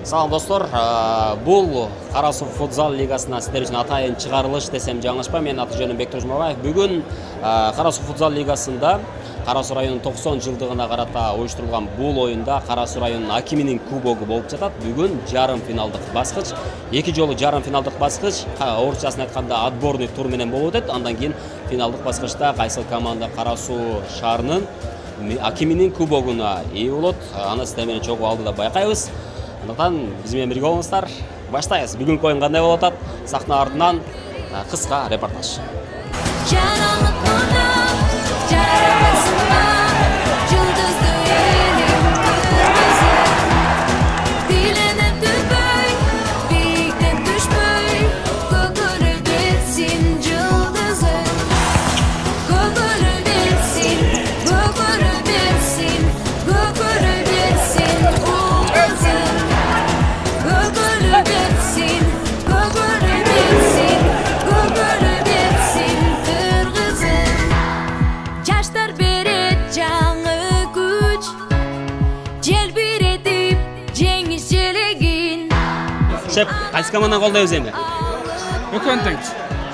Салам достор, бул Кара Суу футзал лигасына сиздер үчүн атайын чыгарылыш десем жаңылышпайм. Мен аты жөнүм Бектур Жумабаев. Бүгүн Кара Суу футзал лигасында Кара Суу районунун 90 жылдыгына карата уюштурулган бул оюнда Кара Суу районунун акиминин кубогу болуп жатат. Бүгүн жарым финалдык баскыч, эки жолу жарым финалдык баскыч, орусчасын айтканда отборный тур менен болуп өтөт. Андан кийин финалдык баскычта кайсыл команда Кара Суу шаарынын акиминин кубогуна ээ болот. Аны сиздер менен чогуу алдыда байкайбыз. Андыктан биз менен бирге болуңуздар. Баштайбыз. Бүгүнкү оюн кандай болуп атат? Сахна артынан кыска репортаж. Шеп, кайсы команданы колдойбуз эми? Өкөнтең.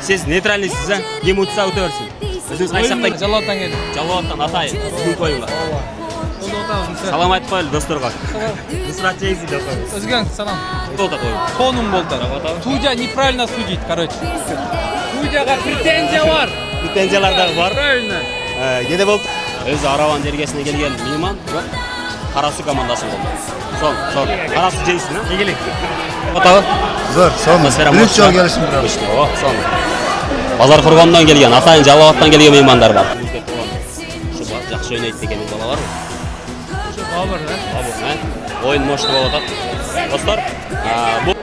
Сиз нейтралисиз, ким утса өтө берсин. Өзүңүз кайсы жактан? Жалауаттан келдим. Жалауаттан атайын. Бүгүнкү оюнга. Салам айтып коелу досторго. Нусрат жейси деп коебуз. Өзгөн салам. Болот оюн. Тонум болду. Судья неправильно судит, короче. Судьяга претензия бар. Претензиялар дагы бар. Правильно. Кеде болуп? Өзү Араван жергесине келген мейман, Кара Суу командасын колдойт. Сон. Кара Суу жейсин, Игилик. Отабы? Зор, сон. Биринчи жолу келишим бирок. О, сон. Базар Кургандан келген, атайын Жалалаттан келген меймандар бар. Ушу жакшы ойнойт деген бала барбы? Ушу Бабыр, Бабыр, Оюн мощный болуп атат. Достор, бул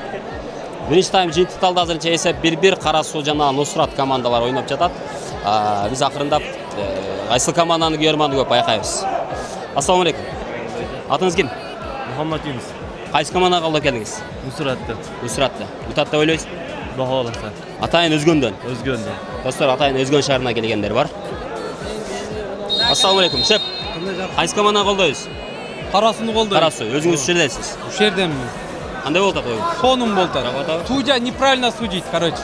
биринчи тайм жыйынтыкталды. Азырынча эсеп 1-1. Кара Суу жана Нусрат командалары ойноп жатат. Биз акырындап кайсыл команданын күйөрманы көп байкайбыз. Ассаламу алейкум. Атыңыз ким? Мухаммад Юнус. Кайсы командага колдоп келдиңиз? Нусратты. Утат деп ойлойсуз? Бахаласа. Атайын Өзгөндөн. Достор, Атайын Өзгөн шаарына келгендер бар. Ассаламу алейкум. Шеп. Кайсы командага колдойсуз? Кара Сууну колдойм. Кара Суу. Өзүңүз ушердесиз. Ушердемин. Кандай болуп атат оюн? Тонум болду. Судья неправильно судит, короче.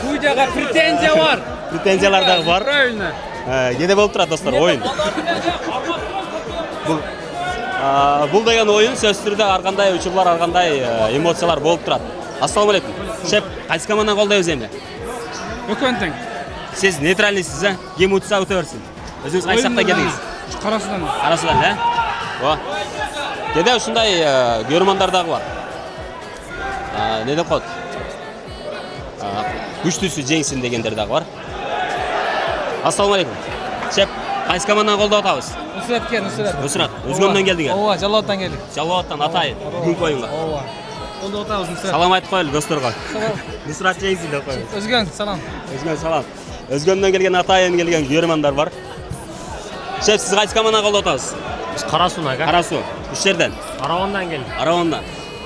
Судьяга претензия бар. Претензиялар дагы бар. Правильно. Кеде болуп турат достор оюн. Бул деген оюн сөзсүз түрдө ар кандай учурлар, ар кандай эмоциялар болуп турат. Ассаламу алейкум. Шеп, кайсы команданы колдойбуз эми? Өкөнтең. Сиз нейтралисиз, ким утса өтө берсин. Өзүңүз кайсы жактан келдиңиз? Кара Суудан. Кара Суудан, О. Кеде ушундай көрөрмандар дагы бар. Не деп коет? Күчтүүсү жеңсин дегендер дагы бар. Ассаламу алейкум. Шеп, кайсы команданы колдоп атабыз? Нусрат. Өзгөндөн келдиңер. Ооба, Жалауаттан келдик. Жалауаттан атайын. Бүгүнкү оюнга. Ооба. Колдоп атабыз Нусрат. Салам айтып коелу досторго. Салам. Нусрат жейсин деп коебуз. Өзгөн салам. Өзгөн салам. Өзгөндөн келген атайын келген күйөрмандар бар. Шеп, сиз кайсы команданы колдоп атабыз? Биз Кара Сууна, Кара Суу. Ушул жерден? Аравандан келдик.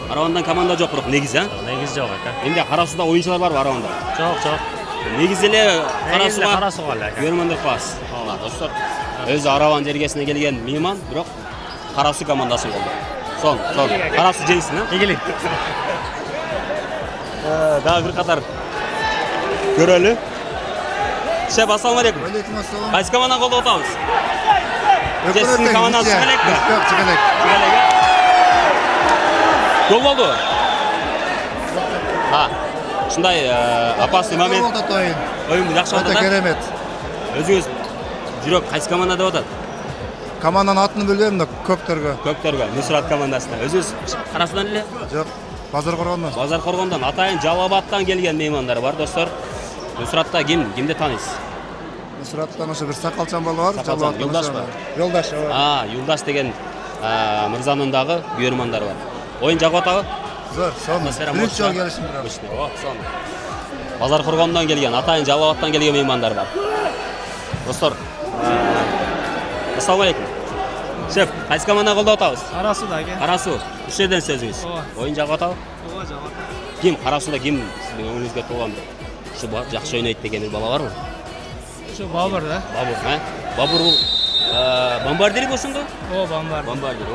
Аравандан команда жок бирок негизи, Негизи жок ака. Эмне Кара Сууда оюнчулар барбы Араванда? Жок. Негизи эле Кара Кара Сууга Сууга эле ака. күйөрмандар коебуз. Достор, өзү Араван жергесине келген мейман, бирок Кара Суу командасын колдойт. Сон. Кара Суу жейсин, Игилик. Дагы бир катар көрөлү. Шеп, ассаламу алейкум. Алейкум ассалам. Кайсы команданы колдоп атабыз? Өкөнтең. Командасы чыгалекпи? Жок, чыгалек. Гол болду. Ушундай опасный момент. Оюн жакшы болду Өтө да. керемет. Өзүңүз жүрөк кайсы команда деп атат? Команданын атын билбейм да, Көктөргө, Нусрат командасына. Өзүңүз Кара Суудан эле? Жок, Базар Кургандан. Базар Коргондон атайын Жалалаттан келген меймандар бар, достор. Нусратта кимди тааныйсыз? Нусраттан ошо бир сакалчан бала бар, Сакалчан, Юлдашпы? Юлдаш, ооба. Юлдаш деген мырзанын дагы күйөрмандар бар. Оюн жагып атабы? Зор, сон. Биринчи жолу келишим бирок. Сон. Базар Кургандан келген, атайын Жалалаттан келген меймандар бар. Достор, ассаламу алейкум. Шеп, кайсы команданы колдоп атабыз? Кара Сууда аке. Кара Суу. Ушул жерден сөзүңүз. Оюн жагып атабы? Ооба, жагат. Ким Кара Сууда ким сиздин көңүлүңүзгө толгон? Ушу жакшы ойнойт деген бир бала барбы? Ушу Бабыр, Бабыр бул бомбардир болсун го? О, бомбардир.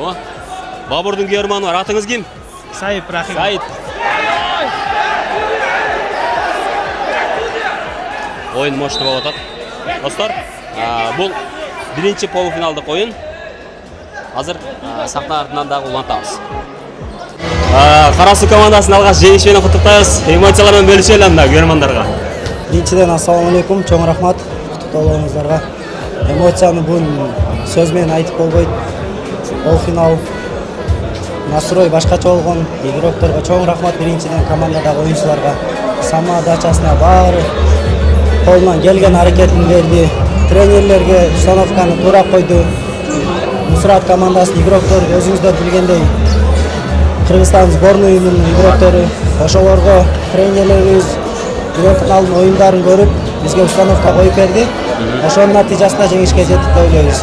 Бабырдын күйөрманы бар. Атыңыз ким? Said Rahim. Said. Oyun мощный болып жатады. Достар, бұл бірінші полуфиналдық ойын. Қазір сахна артынан дағы улантамыз. Қарасу командасын алғаш жеңісімен құттықтаймыз. Эмоциялармен бөліселі анда көрермандарға. Біріншіден ассалаумалейкум, чоң рахмат құттықтауларыңыздарға. Эмоцияны бұл сөзмен айтып болбойт. Ол финал настрой башкача болгон. Игрокторго чоң рахмат, биринчиден командадагы оюнчуларга. Сама дачасына баары колунан келген аракетин берди. Тренерлерге установканы туура койду. Нусрат командасынын игроктору өзүңүздөр билгендей Кыргызстан сборныйынын игроктору. Ошолорго тренерлерибиз финалдын оюндарын көрүп, бизге установка коюп берди. Ошонун натыйжасында жеңишке жеттик деп ойлойбуз.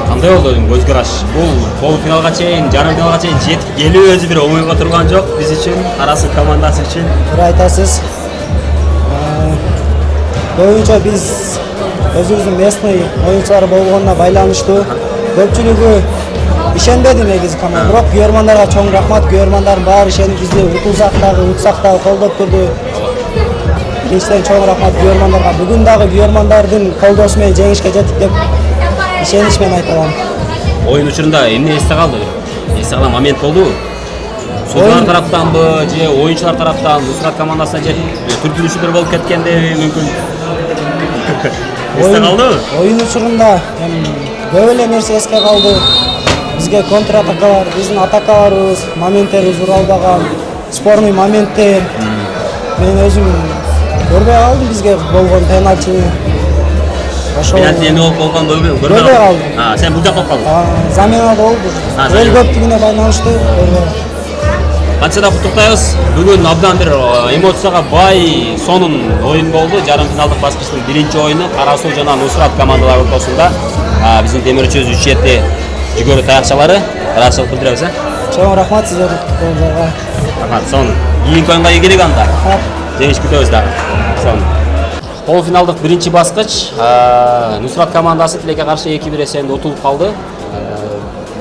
Кандай болду көз караш? Бул полуфиналга чейин, жарым финалга чейин жетип келүү өзү бир оңойго турган жок биз үчүн, Карасу командасы үчүн. Туура айтасыз. Көбүнчө биз өзүбүздүн местный оюнчулар болгонуна байланыштуу. Көпчүлүгү ишенбеди негизи команда. Бирок күйөрмандарга чоң рахмат, күйөрмандардын баары ишенип бизди утулсак дагы, утсак дагы колдоп турду. Биринчиден чоң рахмат күйөрмандарга. Бүгүн дагы күйөрмандардын колдоосу менен жеңишке жеттик деп ишеничмен айта алам. Oyun учурунда эмне эсте калды? Эсте калган момент болдубу? Судьялар тараптанбы же оюнчулар тараптан, Нусрат командасына же түртүлүшүлөр болуп кеткенде мүмкүн? Эсте калдыбы? Оюн учурунда көп эле нерсе эске калды. Бизге контратакалар, биздин атакаларыбыз, моменттерибиз уралбаган, спорный моменттер. Мен өзүм көрбөй калдым бизге болгон пенальтини. Penalti эмне болуп болгондо көрбөй калдым. Сен бул жакта болуп калдың. Замена болду. Эл көптүгүнө байланыштуу. Канча да куттуктайбыз. Бүгүн абдан бир эмоцияга бай, сонун оюн болду. Жарым финалдык баскычтын биринчи оюну Карасу жана Нусрат командалары ортосунда. Биздин темирчүбүз 3-7 жүгөрү таякчалары. Ыраазычылык билдиребиз. Чоң рахмат сиздерге куттуктоолорго. Рахмат, сонун. Кийинки оюнга ийгилик анда. Жеңиш күтөбүз дагы. Сонун. Полуфиналдык биринчи баскыч Нусрат командасы Тилекке каршы 2-1 эсебинде утулуп калды.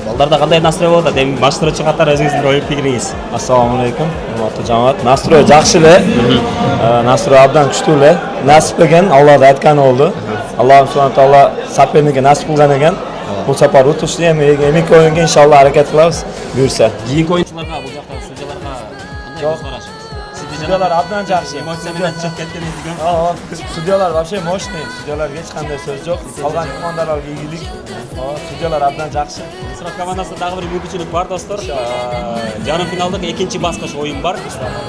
Балдарда кандай настрой болот? Эми баштыруучу катары өзүңүздүн ой пикириңиз. Assalomu alaykum, hurmatli jamoat. Nastroy yaxshi эле. Nastroy abdan kuchli эле. Nasib ekan, Allohga aytgani болду. Alloh subhanahu taolo соперникке насип кылган экен. Бул сапар утушту. Эмки оюнга иншалла аракет кылабыз, буйрса. Кийинки оюнчуларга, бул жактагы судьяларга кандай көз карашыңыз? Судьялар абдан жакшы. Эмоция менен чыгып кеткендер. Судьялар вообще мощный. Судьяларга эч кандай сөз жок. Калган командаларга ийгилик. Судьялар абдан жакшы. Нусрат командасында дагы бир мүмкүнчүлүк бар, достор. Жарым финалдык экинчи баскыч оюн бар.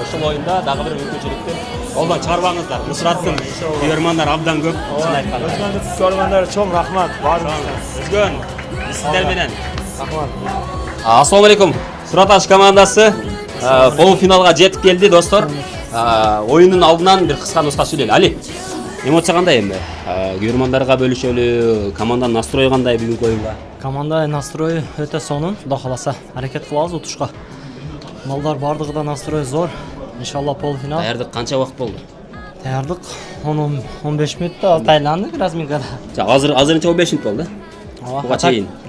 Ошол оюнда дагы бир мүмкүнчүлүктү колдон чыгарбаңыздар. Нусраттын күйөрмандар абдан көп. Чын айтканда. Өзгөндүк көргөндөргө чоң рахмат. Өзгөн сиздер менен. Рахмат. Ассалому алейкум. Сураташ командасы полуфиналга жетип келди, достор. Оюндун алдынан бир кыска нуска сүйлөйлү. Али, эмоция кандай эми? Күйөрмандарга бөлүшөлү, команданын настрою кандай бүгүнкү оюнга? Команда настрою өтө сонун, Кудай кааласа. Аракет кылабыз утушка. Балдар бардыгы да настрой зор. Иншалла полуфинал. Даярдык канча убакыт болду? Даярдык 10-15 мүнөттө айланды разминкада. Азырынча 15 мүнөт болду.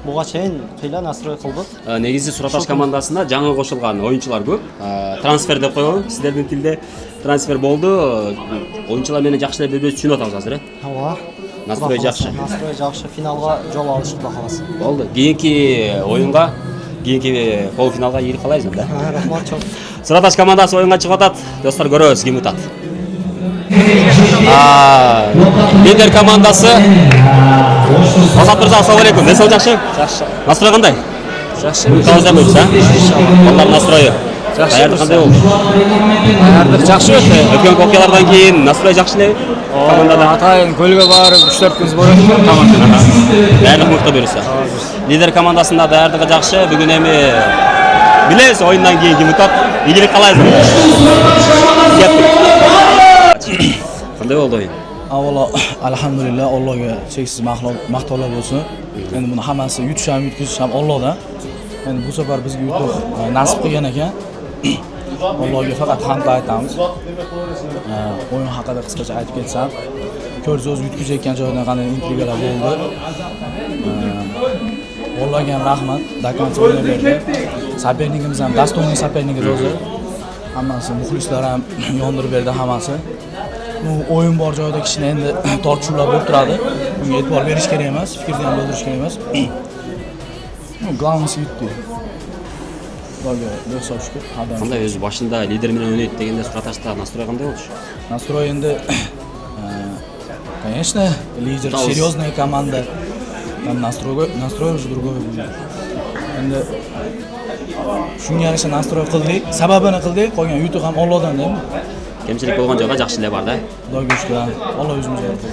Буга чейин кыйла настрой кылдык. Негизи Сураташ командасына жаңы кошулган оюнчулар көп. Трансфер деп коелу, сиздердин тилде трансфер болду. Оюнчулар менен жакшы эле бөлүп түшүнүп атабыз азыр, Ооба. Настрой жакшы. Настрой жакшы, финалга жол алыш Кудай кааласа. Болду. Кийинки оюнга, кийинки полуфиналга ийгилик каалайбыз да. Рахмат чоң. Сураташ командасы оюнга чыгып атат. Достор, көрөбүз ким утат. Лидер командасы Азат мырза, ассалому алейкум. Несиңиз жакшы? Жакшы. Настрой кандай? Жакшы. Таазданбайбыз, Балдар настрою. Даярдык кандай болду? Даярдык жакшы өтө. Өткөн окуялардан кийин настрой жакшы элеби? Командада Атайын көлгө барып 3-4 күн сбор өттүк. даярдык мыкты буюрса. Лидер командасында даярдыгы жакшы. Бүгүн эми билебиз, оюндан кийин ким утат? Ийгилик каалайбыз. Кандай болду оюн? Avvalo alhamdulillah Allohga cheksiz maqtovlar bo'lsin. Endi buni hammasi yutish ham yutkazish ham Allohdan. Endi bu safar bizga yutuq nasib qilgan ekan. Allohga faqat hamd aytamiz. O'yin haqida qisqacha aytib ketsam, ko'rsiz o'zi yutkazayotgan joydan qanday intrigalar bo'ldi. Allohga ham rahmat. Dakoncha o'ynab berdi. Сопернигimiz ham достойный сопернигimiz o'zi. Hammasi muxlislar ham yondirib berdi hammasi. Bu o'yin bor joyda kishini endi tortishuvlar bo'lib turadi. Bunga e'tibor berish kerak emas, fikrni ham bildirish kerak emas. Главный yutdi. Ularga Xudoga shukr. Qanday o'zi boshida lider bilan o'ynaydi deganda Suratashda настрой qanday bo'ldi? Настрой endi конечно, лидер, серьезная команда. Там настрой уже другой будет. Endi shunga yarasha настрой qildik, sababini qildik, qolgan yutuq ham Allohdan deymi? Кемчилик болгон жайга жакшылык бар да. Xudoga shukr. Alloh o'zimizga qildi.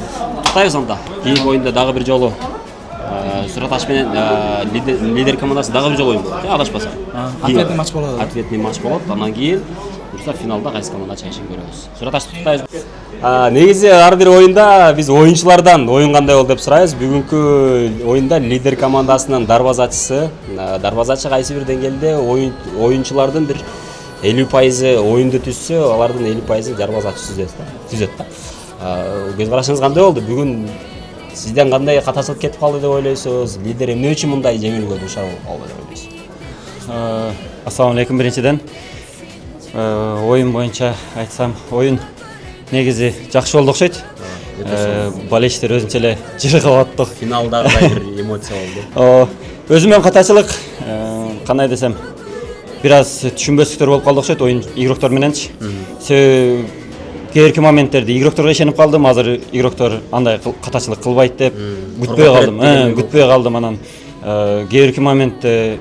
Кутайбыз анда. Кийинки оюнда дагы бир жолу Сураташ менен лидер командасы дагы бир жолу оюн болот. Адашпасам. Ответный матч болот. Ответный матч болот. Андан кийин буюрса финалда кайсы команда чыгышын көрөбүз. Сураташты куттайбыз. Негизи ар бир оюнда биз оюнчулардан оюн кандай болду деп сурайбыз. Бүгүнкү оюнда лидер командасынын дарбазачысы кайсы бир деңгээлде оюнчулардын бир 50% оюнду түзсө, алардын 50% дарбазачы түзөт да. Көз карашыңыз кандай болду? Бүгүн сизден кандай катачылык кетип калды деп ойлойсуз? Лидер эмне үчүн мындай жеңилүүгө дуушар болду деп ойлойсуз? Ассаламу алейкум биринчиден. Оюн боюнча айтсам, оюн негизи жакшы болду окшойт. Болельщиктер өзүнчө эле жыргап аттык. Финалдагыдай бир эмоция болду. Өзүмөн катачылык, кандай десем, бир аз түшүнбөстүктөр болуп калды окшойт оюн игроктор мененчи. Себеби кээинки моменттерде игрокторго ишенип калдым, азыр игроктор андай катачылык кылбайт деп күтпөй калдым, анан кээинки моментте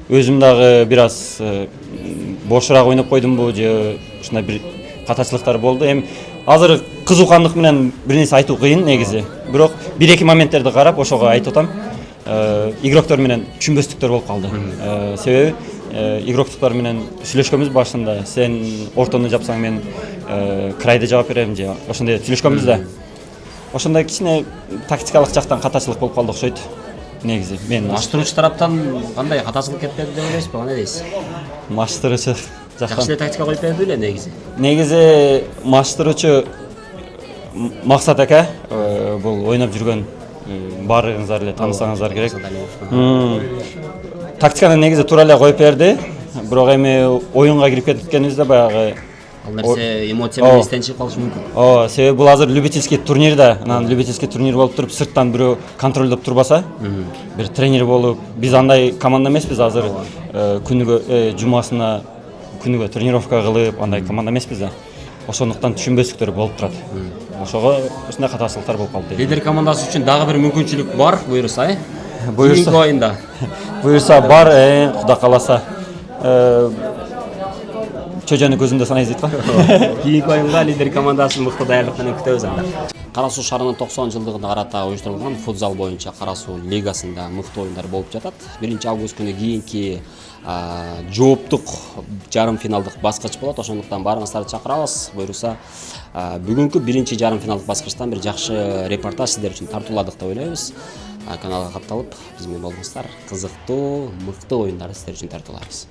өзүм дагы бир аз бошураак ойноп койдумбу же ушундай бир катачылыктар болду. Эми азыр кызуукандык менен бир нерсе айтуу кыйын негизи. Бирок 1-2 моменттерди карап ошого айтып атам. Игроктор менен түшүнбөстүктөр болуп калды. Себеби игроктуктар менен сүйлөшкөнбүз башында. Сен ортону жапсаң мен крайды жаап берем же ошондой сүйлөшкөнбүз да. Ошондой кичине тактикалык жактан катачылык болуп калды окшойт. Негизи мен Маштыруучу тараптан кандай катачылык кетпеди деп ойлойсузбу? Кандай дейсиз? Маштыруучу жакшы эле тактика коюп берди эле негизи. Негизи маштыруучу Максат ака бул ойноп жүргөн баарыңыздар эле таанысаңыздар керек. Тактиканы негизи туура эле коюп берди. Бирок эми оюнга кирип кеткенибизде баягы Ал нерсе эмоция менен эстен чыгып калышы мүмкүн. Себеби бул азыр любительский турнир да. Анан любительский турнир болуп туруп, сырттан бирөө контролдоп турбаса, бир тренер болуп, биз андай команда эмеспиз азыр. Күнүгө жумасына күнүгө тренировка кылып, андай команда эмеспиз да. Ошондуктан түшүнбөстүктөр болуп турат. Ошого ушундай катачылыктар болуп калды. Лидер командасы үчүн дагы бир мүмкүнчүлүк бар, буюрса, Буюрса оюнда. Буюрса бар, Кудай кааласа. Чөжөнү көзүндө санайсыз дейт го. Кийинки оюнга лидер командасын мыкты даярдык менен күтөбүз анда. Кара Суу шаарынын 90 жылдыгына карата уюштурулган футзал боюнча Кара Суу лигасында мыкты оюндар болуп жатат. 1-август күнү кийинки жооптук жарым финалдык баскыч болот. Ошондуктан баарыңыздарды чакырабыз. Буюрса, бүгүнкү 1-жарым финалдык баскычтан бир жакшы репортаж сиздер үчүн тартууладык деп ойлойбуз. Каналга катталып, биз менен болуңуздар. Кызыктуу, мыкты оюндарды сиздер үчүн тартуулайбыз.